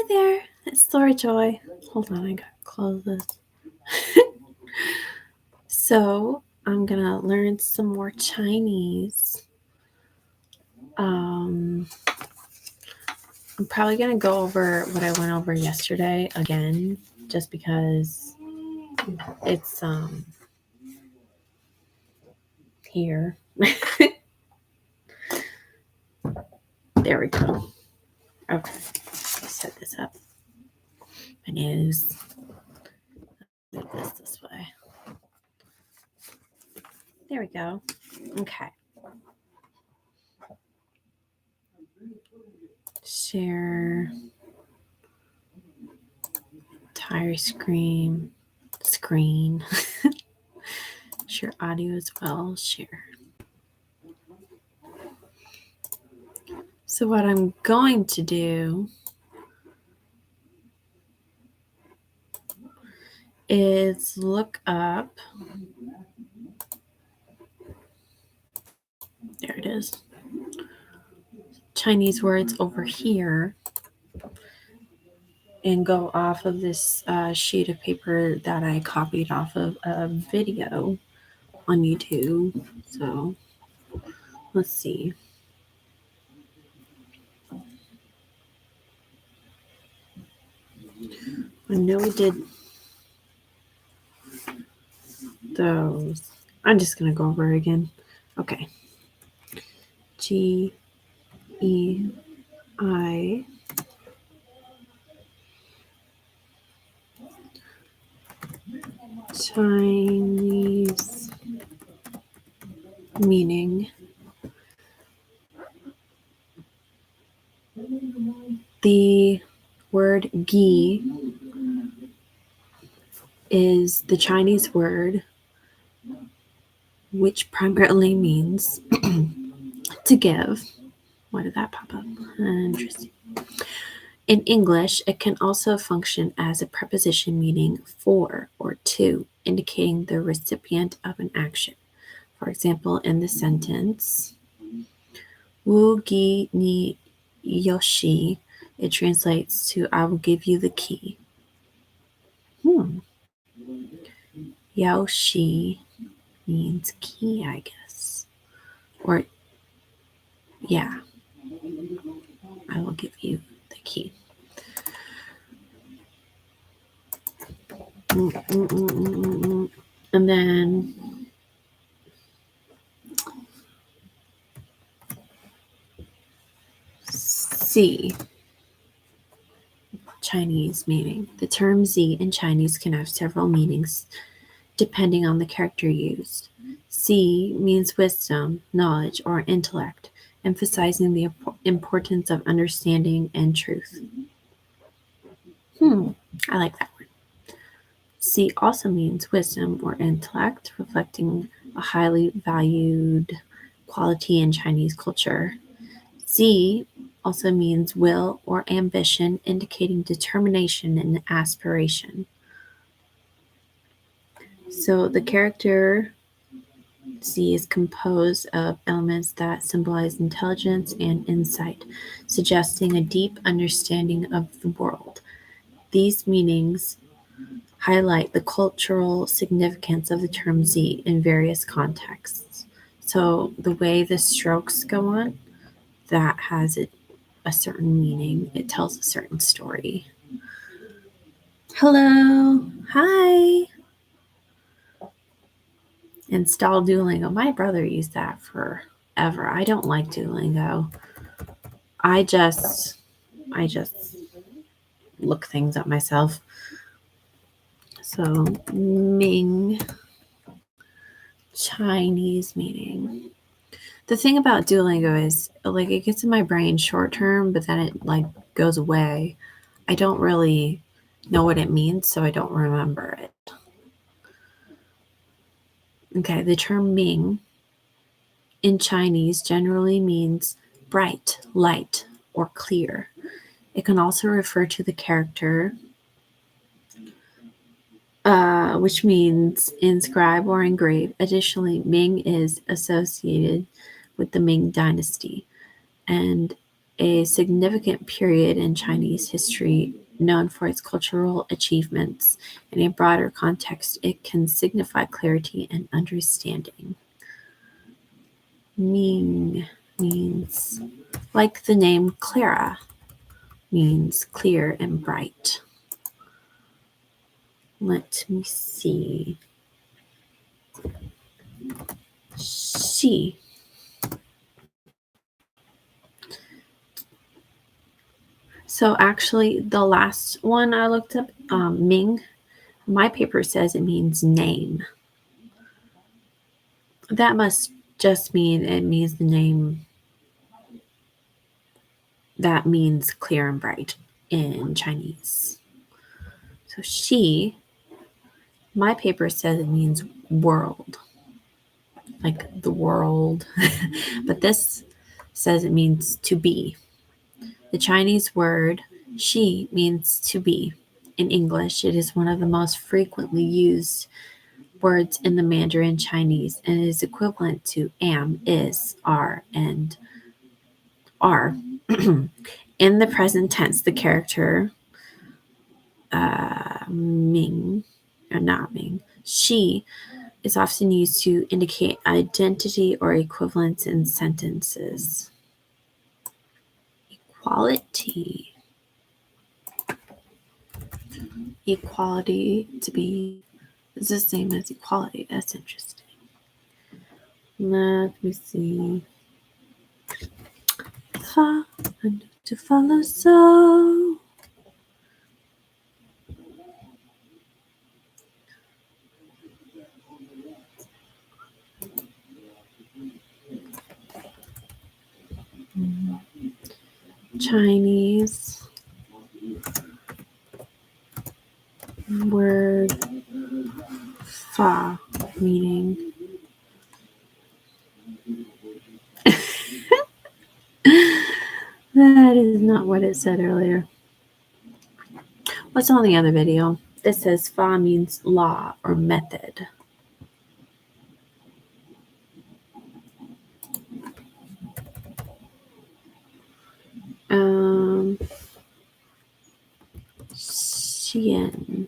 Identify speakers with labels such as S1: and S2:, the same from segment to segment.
S1: there, it's Laura Joy. Hold on, I gotta close this. So, I'm gonna learn some more Chinese. I'm probably gonna go over what I went over yesterday again, just because it's here. There we go. Okay, set this up. My news. Move this way. There we go. Okay. Share. Entire screen. Share audio as well. Share. So what I'm going to do is look up. There it is. Chinese words over here, and go off of this sheet of paper that I copied off of a video on YouTube. So let's see. I know we did those. I'm just going to go over it again. Okay. G-E-I. Chinese meaning. The word gi is the Chinese word which primarily means to give. Why did that pop up? Interesting. In English, it can also function as a preposition meaning for or to, indicating the recipient of an action. For example, in the sentence, Wu gi ni yoshi, it translates to I will give you the key. Yaoshi means key, I guess. Or, yeah, I will give you the key. And then C, Chinese meaning. The term Z in Chinese can have several meanings depending on the character used. C means wisdom, knowledge, or intellect, emphasizing the importance of understanding and truth. I like that word. C also means wisdom or intellect, reflecting a highly valued quality in Chinese culture. Z also means will or ambition, indicating determination and aspiration. So the character Z is composed of elements that symbolize intelligence and insight, suggesting a deep understanding of the world. These meanings highlight the cultural significance of the term Z in various contexts. So the way the strokes go on, that has a certain meaning. It tells a certain story. Hello. Hi. Install Duolingo. My brother used that forever. I don't like Duolingo. I just look things up myself. So Ming, Chinese meaning. The thing about Duolingo is like it gets in my brain short term, but then it like goes away. I don't really know what it means, so I don't remember it. Okay, the term Ming in Chinese generally means bright, light, or clear. It can also refer to the character, which means inscribe or engrave. Additionally, Ming is associated with the Ming Dynasty, and a significant period in Chinese history known for its cultural achievements. In a broader context, it can signify clarity and understanding. Ming means, like the name Clara, means clear and bright. Let me see. Xi. So actually, the last one I looked up, Ming, my paper says it means name. That must just mean it means the name that means clear and bright in Chinese. So Xi, my paper says it means world, like the world. But this says it means to be. The Chinese word Xi means to be. In English, it is one of the most frequently used words in the Mandarin Chinese and is equivalent to am, is, are, and are. In the present tense, the character Ming, or not Ming, Xi is often used to indicate identity or equivalence in sentences. Equality. Equality to be is the same as equality. That's interesting. Let me see. To follow so. Chinese word fa meaning that is not what it said earlier. What's on the other video? This says fa means law or method. Xian.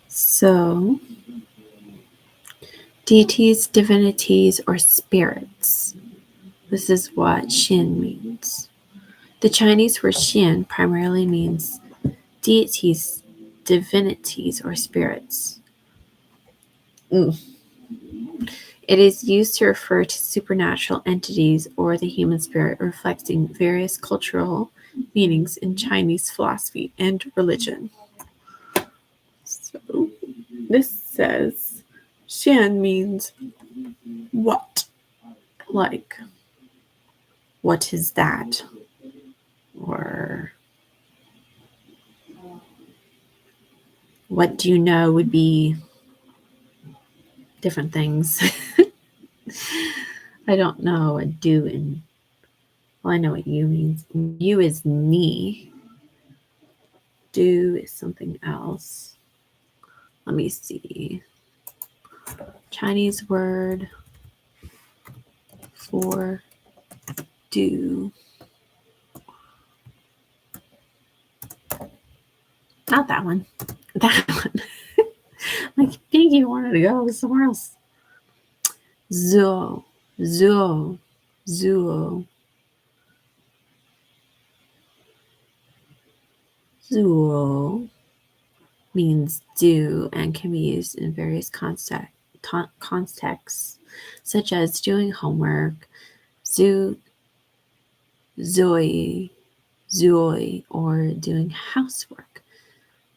S1: So, deities, divinities, or spirits. This is what Xian means. The Chinese word Xian primarily means deities, divinities, or spirits. It is used to refer to supernatural entities or the human spirit, reflecting various cultural meanings in Chinese philosophy and religion. So, this says Xian means what? Like, what is that? Or what do you know would be different things. I don't know what do and well, I know what you means. You is ni. Do is something else. Let me see. Chinese word for do. Not that one. That one. I think you wanted to go somewhere else. Zuo. Zuo. Zuo. Zuo means do and can be used in various contexts, such as doing homework, zoi, zoi, or doing housework.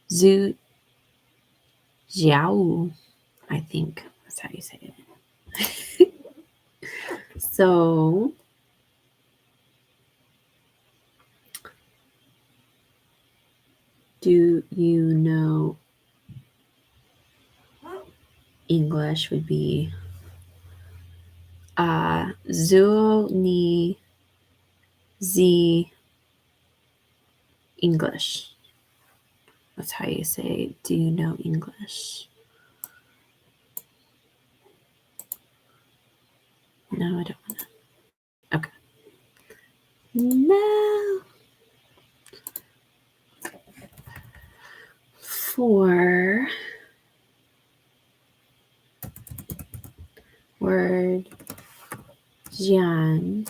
S1: Zhu, jiao, I think that's how you say it. So, do you know English would be zuo ni zi English. That's how you say, do you know English? No, I don't want to. Okay. No. For word jian,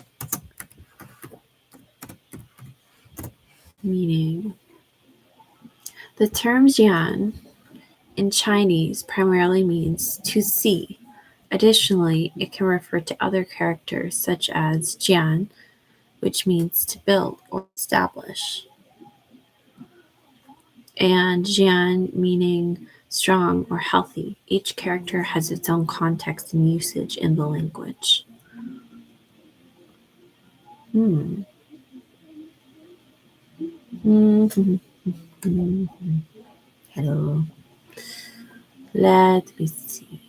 S1: meaning the term jian in Chinese primarily means to see. Additionally, it can refer to other characters such as jian, which means to build or establish, and jian meaning strong or healthy. Each character has its own context and usage in the language. Hello. Let me see.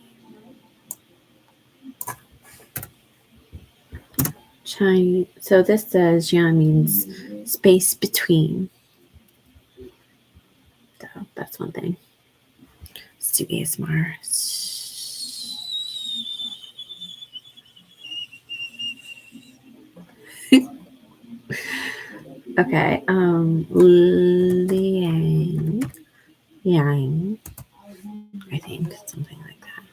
S1: Chinese. So this says jian means space between. So that's one thing. Let's do ASMR. Okay. Liang. Yang. I think something like that.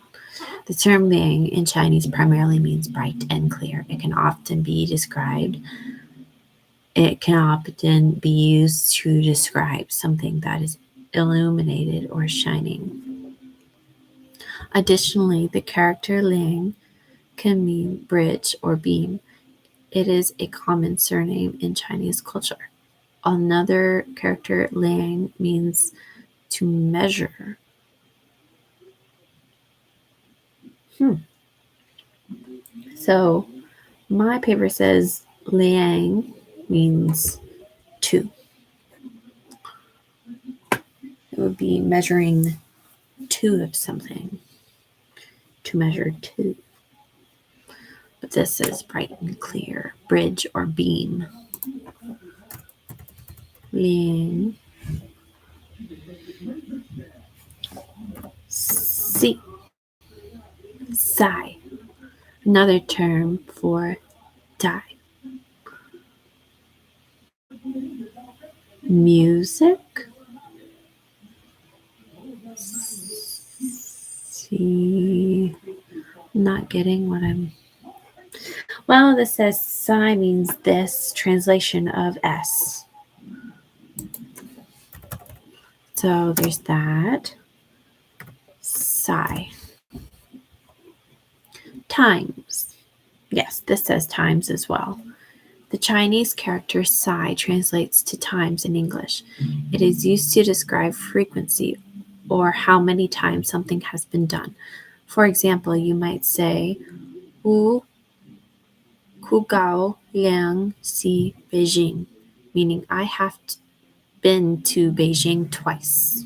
S1: The term liang in Chinese primarily means bright and clear. It can often be used to describe something that is illuminated or shining. Additionally, the character liang can mean bridge or beam. It is a common surname in Chinese culture. Another character, liang, means to measure. So my paper says liang means two. It would be measuring two of something. To measure two. But this is bright and clear. Bridge or beam. Liang. Si. Sai. Another term for die. Music. See. Not getting what I'm. Well, this says Sai means this translation of S. So there's that. Sai. Times. Yes, this says times as well. The Chinese character Sai translates to times in English. It is used to describe frequency or how many times something has been done. For example, you might say, Wu ku gao liang si Beijing, meaning I have been to Beijing twice.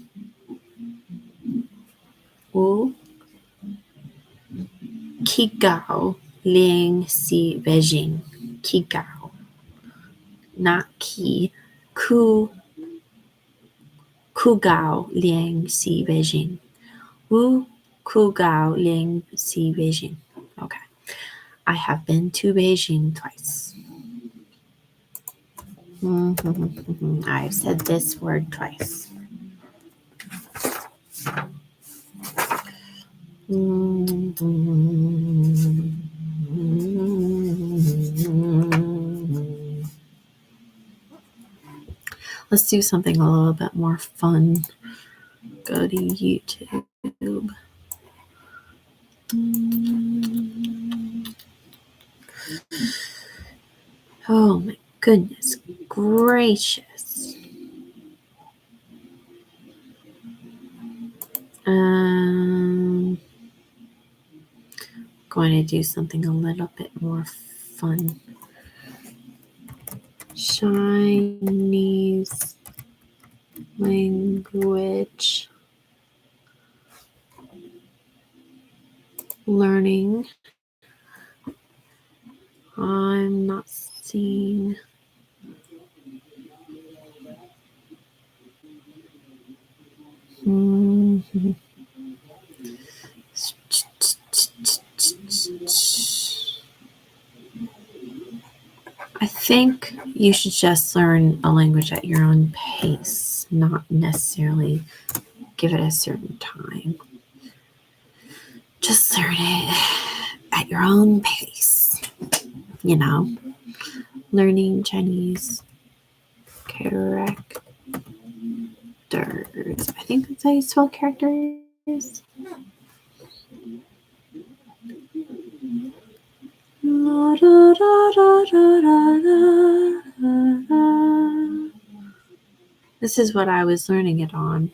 S1: Wu ki gao liang si Beijing. Ki gao. Not ki. Ku gao liang si Beijing. Wu ku gao liang si Beijing. Okay. I have been to Beijing twice. I've said this word twice. Let's do something a little bit more fun. Go to YouTube. Oh my goodness gracious. Going to do something a little bit more fun. Chinese language learning. I'm not seeing. think you should just learn a language at your own pace, not necessarily give it a certain time. Just learn it at your own pace. You know, learning Chinese characters. I think that's how you spell characters. This is what I was learning it on.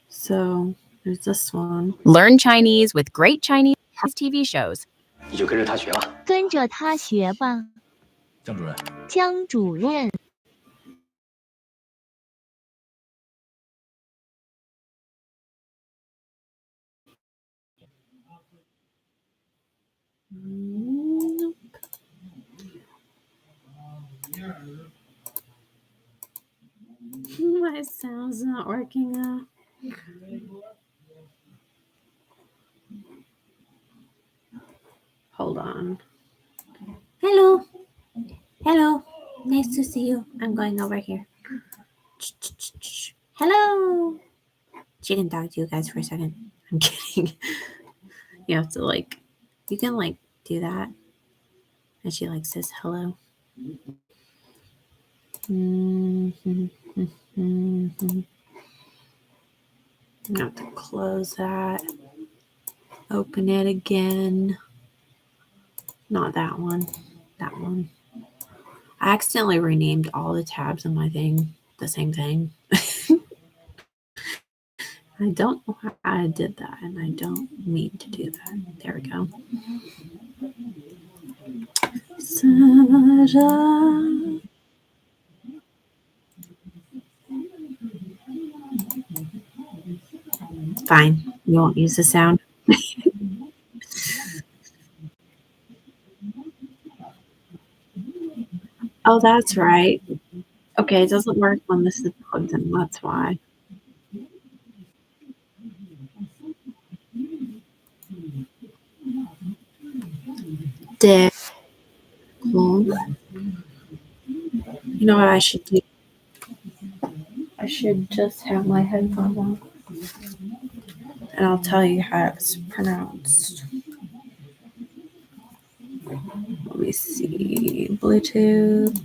S1: So there's this one.
S2: Learn Chinese with great Chinese TV shows.
S3: 你就跟着他学吧。
S4: 跟着他学吧。
S3: 江主任，
S4: 江主任，
S1: Nope. My sound's not working out. Hold on. Hello. Hello. Nice to see you. I'm going over here. Hello. She can talk to you guys for a second. I'm kidding. You have to you can do that. And she says hello. I have to close that. Open it again. Not that one. That one. I accidentally renamed all the tabs on my thing the same thing. I don't know how I did that, and I don't mean to do that. There we go. Fine. You won't use the sound. Oh, that's right. Okay, it doesn't work when this is plugged in. That's why. Cool. You know what I should do? I should just have my headphones on. And I'll tell you how it's pronounced. Let me see. Bluetooth.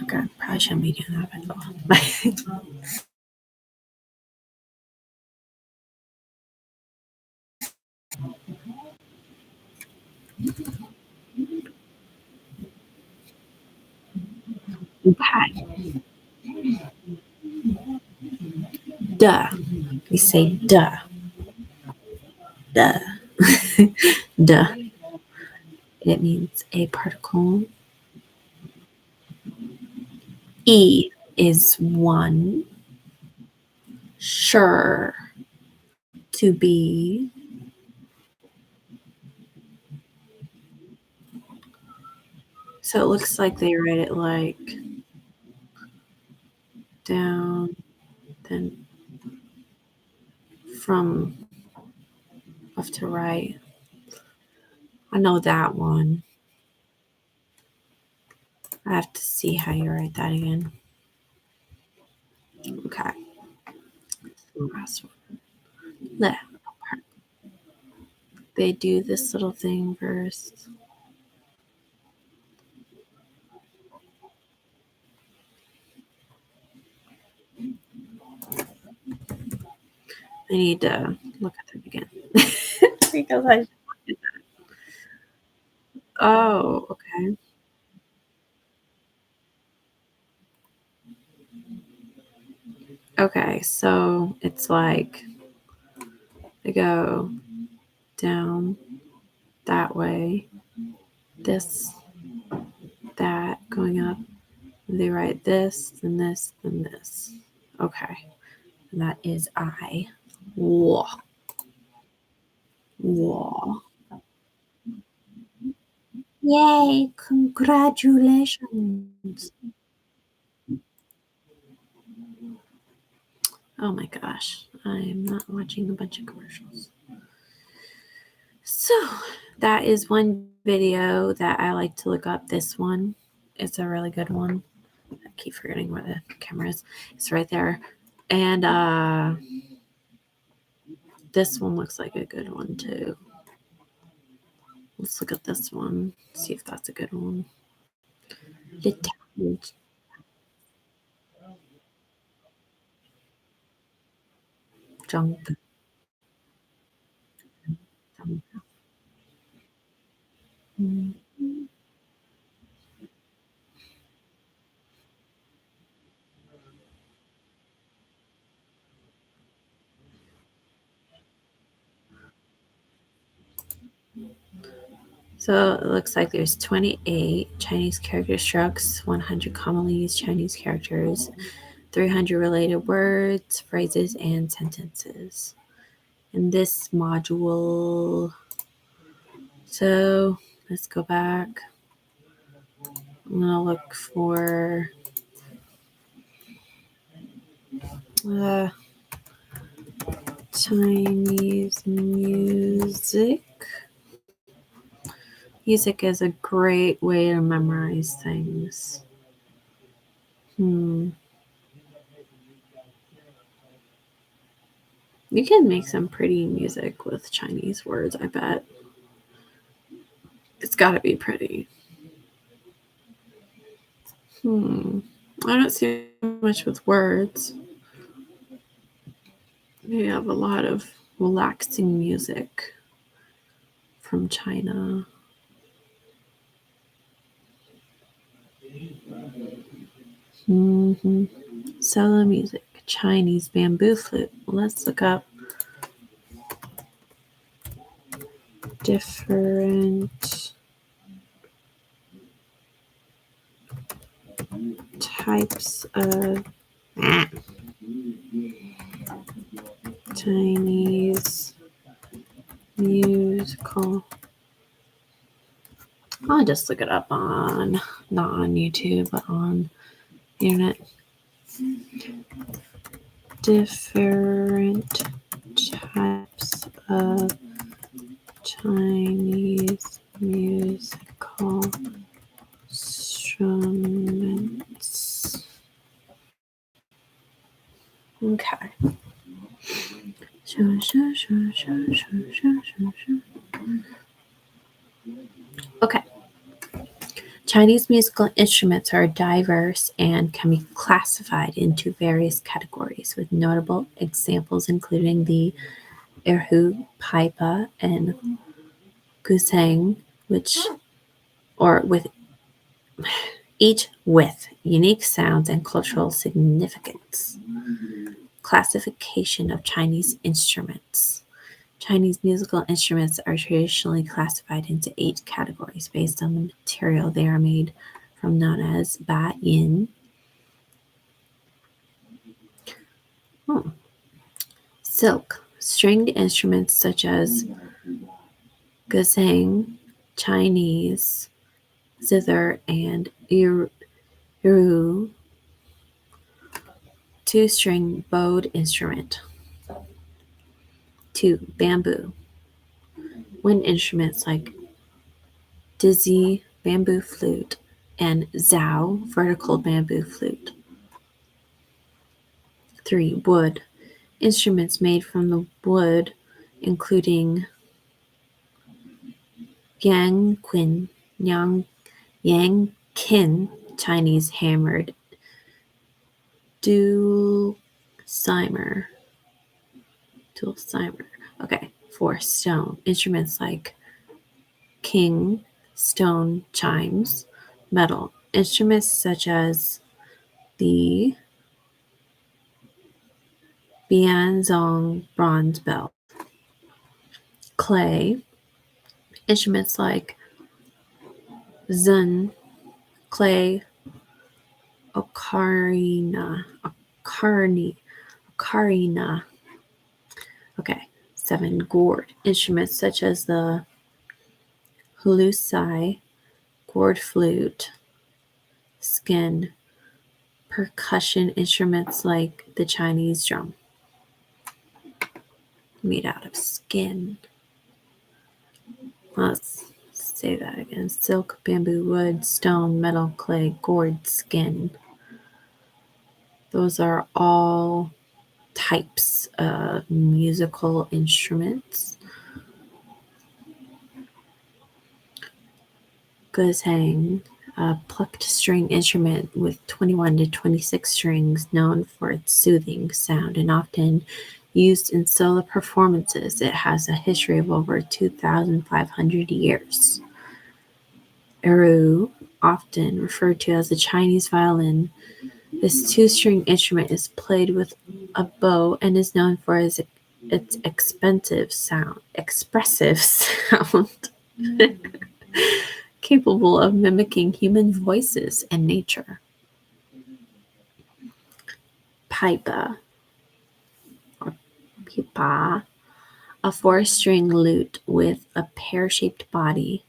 S1: Okay, probably shouldn't be doing that, but okay. Duh. We say duh. Duh. Duh. It means a particle. E is one. Sure. To be. So it looks like they write it down, then from left to right. I know that one. I have to see how you write that again. Okay. Last one. They do this little thing first. I need to look at them again. Because I did that. Oh, okay. Okay, so it's they go down that way, this, that, going up. They write this, then this, then this. Okay. And that is I. Whoa. Whoa. Yay, congratulations. Oh my gosh, I'm not watching a bunch of commercials. So that is one video that I like to look up. This one, it's a really good one. I keep forgetting where the camera is. It's right there. And this one looks like a good one too. Let's look at this one, see if that's a good one. Jump. So it looks like there's 28 Chinese character structs, 100 commonly used Chinese characters, 300 related words, phrases, and sentences in this module. So let's go back. I'm going to look for Chinese music. Music is a great way to memorize things. You can make some pretty music with Chinese words, I bet. It's got to be pretty. I don't see much with words. We have a lot of relaxing music from China. Solo music, Chinese bamboo flute. Let's look up different types of Chinese musical. I'll just look it up on, not on YouTube, but on the internet. Different types of Chinese musical instruments. Okay. Okay. Chinese musical instruments are diverse and can be classified into various categories, with notable examples including the erhu, paipa, and guzheng, each with unique sounds and cultural significance. Classification of Chinese instruments. Chinese musical instruments are traditionally classified into 8 categories based on the material they are made from, known as ba yin. Silk. Stringed instruments such as guzheng, Chinese, zither, and erhu. 2-string bowed instrument. 2. Bamboo. Wind instruments like dizi, bamboo flute, and zhao, vertical bamboo flute. 3. Wood. Instruments made from the wood, including yangqin, Chinese hammered, dulcimer. Okay. 4. Stone. Instruments like king, stone chimes. Metal. Instruments such as the Bianzong bronze bell. Clay. Instruments like zun, clay, ocarina. Okay. 7. Gourd. Instruments such as the hulusai, gourd flute, skin. Percussion instruments like the Chinese drum. made out of skin. Let's say that again. Silk, bamboo, wood, stone, metal, clay, gourd, skin. Those are all types of musical instruments. Guzheng, a plucked string instrument with 21 to 26 strings, known for its soothing sound and often used in solo performances. It has a history of over 2,500 years. Erhu, often referred to as the Chinese violin, this two-string instrument is played with a bow and is known for its expressive sound, capable of mimicking human voices and nature. Pipa, or pipa, a four-string lute with a pear-shaped body,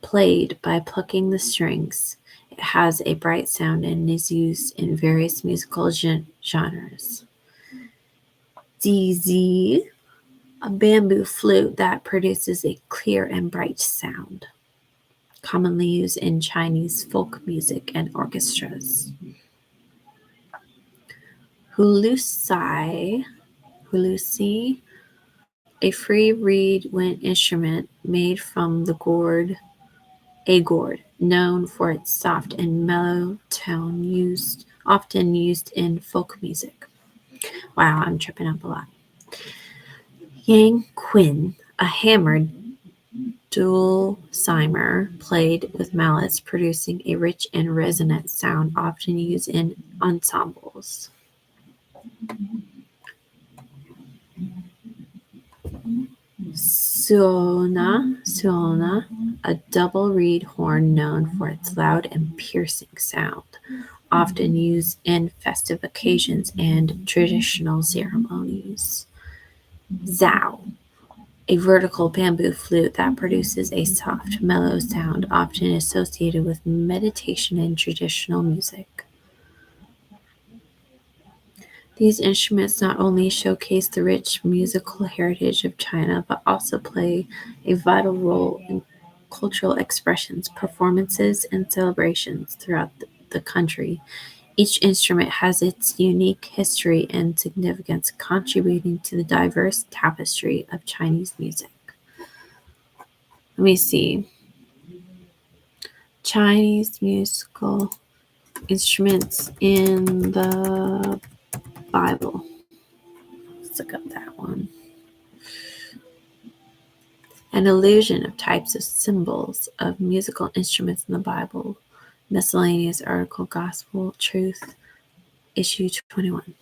S1: played by plucking the strings. It has a bright sound and is used in various musical genres. Zizi, a bamboo flute that produces a clear and bright sound, commonly used in Chinese folk music and orchestras. Hulusi, a free reed wind instrument made from the gourd, known for its soft and mellow tone, often used in folk music. Wow, I'm tripping up a lot. Yang Qin, a hammered dulcimer played with mallets, producing a rich and resonant sound, often used in ensembles. Suona, a double reed horn known for its loud and piercing sound, often used in festive occasions and traditional ceremonies. Zhao, a vertical bamboo flute that produces a soft, mellow sound, often associated with meditation and traditional music. These instruments not only showcase the rich musical heritage of China, but also play a vital role in cultural expressions, performances, and celebrations throughout the country. Each instrument has its unique history and significance, contributing to the diverse tapestry of Chinese music. Let me see. Chinese musical instruments in the Bible. Let's look up that one. An illusion of types of symbols of musical instruments in the Bible. Miscellaneous article, Gospel Truth, issue 21.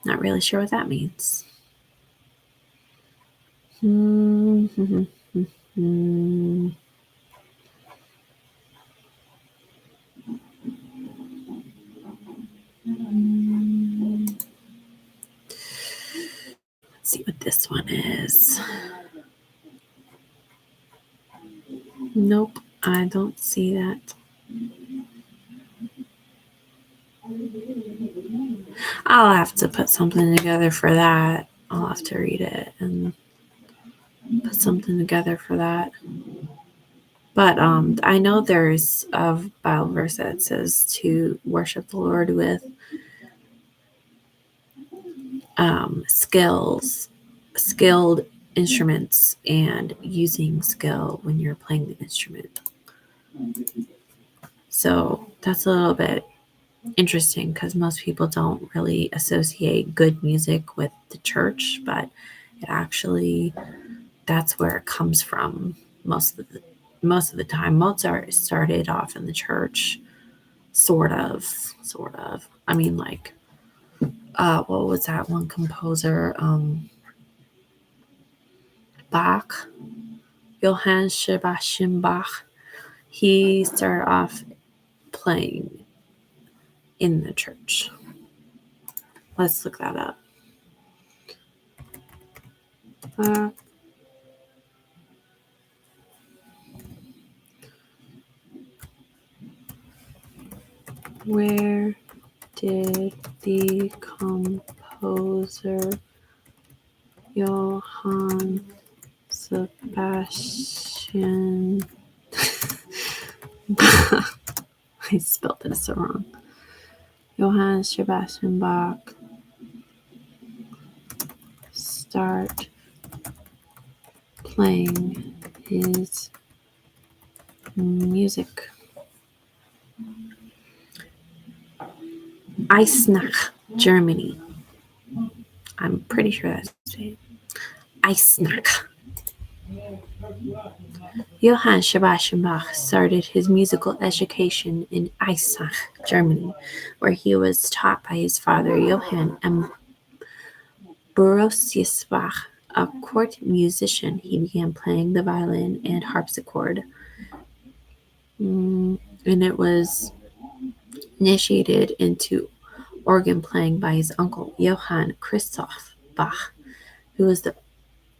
S1: Not really sure what that means. Let's see what this one is. Nope, I don't see that. I'll have to put something together for that. I'll have to read it and put something together for that. But I know there's a Bible verse that says to worship the Lord with skilled instruments and using skill when you're playing the instrument. So that's a little bit interesting because most people don't really associate good music with the church, but it actually, that's where it comes from most of the time. Mozart started off in the church, sort of. I mean, like, what was that one composer? Bach, Johann Sebastian Bach. He started off playing in the church. Let's look that up. Where did the composer Johann Sebastian. I spelled this so wrong. Johann Sebastian Bach start playing his music. Eisenach, Germany. I'm pretty sure that's it. Eisenach. Johann Sebastian Bach started his musical education in Eisenach, Germany, where he was taught by his father Johann Ambrosius Bach. A court musician, he began playing the violin and harpsichord, and it was initiated into organ playing by his uncle Johann Christoph Bach, who was the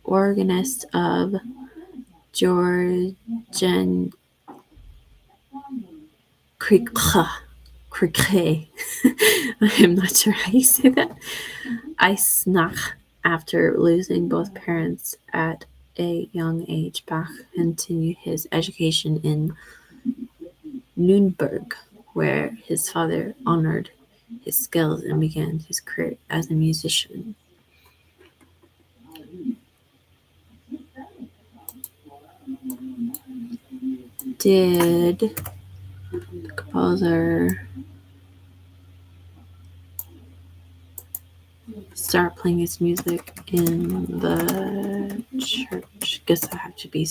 S1: organist of Georgen Kriegke. I'm not sure how you say that. Eisenach. After losing both parents at a young age, Bach continued his education in Nuremberg, where his father honored his skills and began his career as a musician. Did the composer start playing his music in the church? Guess I have to be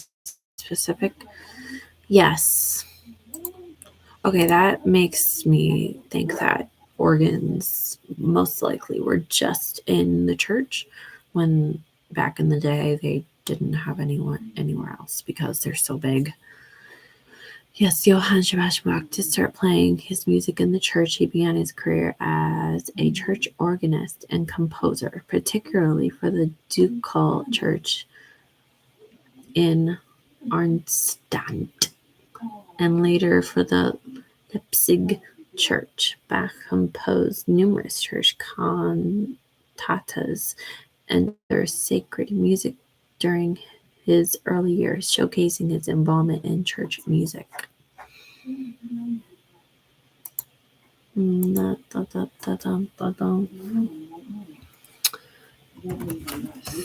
S1: specific. Yes. Okay, that makes me think that organs most likely were just in the church, when back in the day they didn't have anyone anywhere else because they're so big. Yes, Johann Sebastian Bach did start playing his music in the church. He began his career as a church organist and composer, particularly for the Ducal Church in Arnstadt, and later for the Leipzig Church. Bach composed numerous church cantatas and other sacred music during his early years, showcasing his involvement in church music.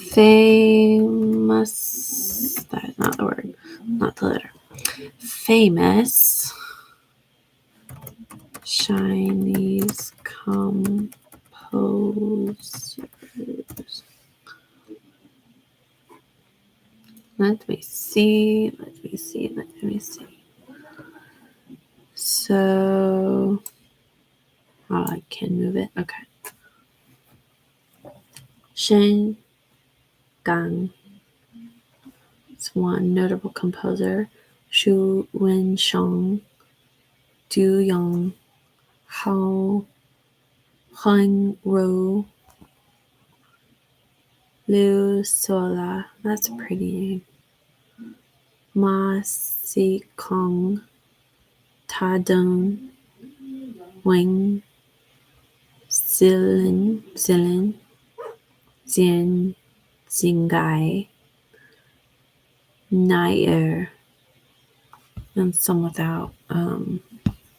S1: Famous, that is not the word, not the letter. Famous Chinese composers. Let me see. So, I can move it. Okay. Shen Gang is one notable composer. Xu Wensheng, Du Yong, Hao Hengru, Liu Sola. That's a pretty name. Ma Xikong, Ta Dong, Wang Zilin, Jian Xingai, Nair, and some without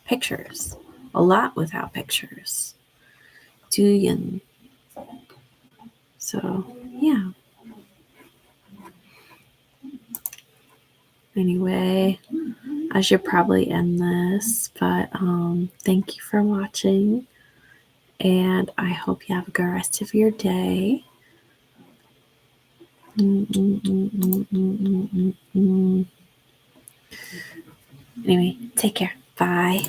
S1: pictures. A lot without pictures. Duyan. So, yeah. Anyway, I should probably end this, but thank you for watching, and I hope you have a good rest of your day. Anyway, take care. Bye.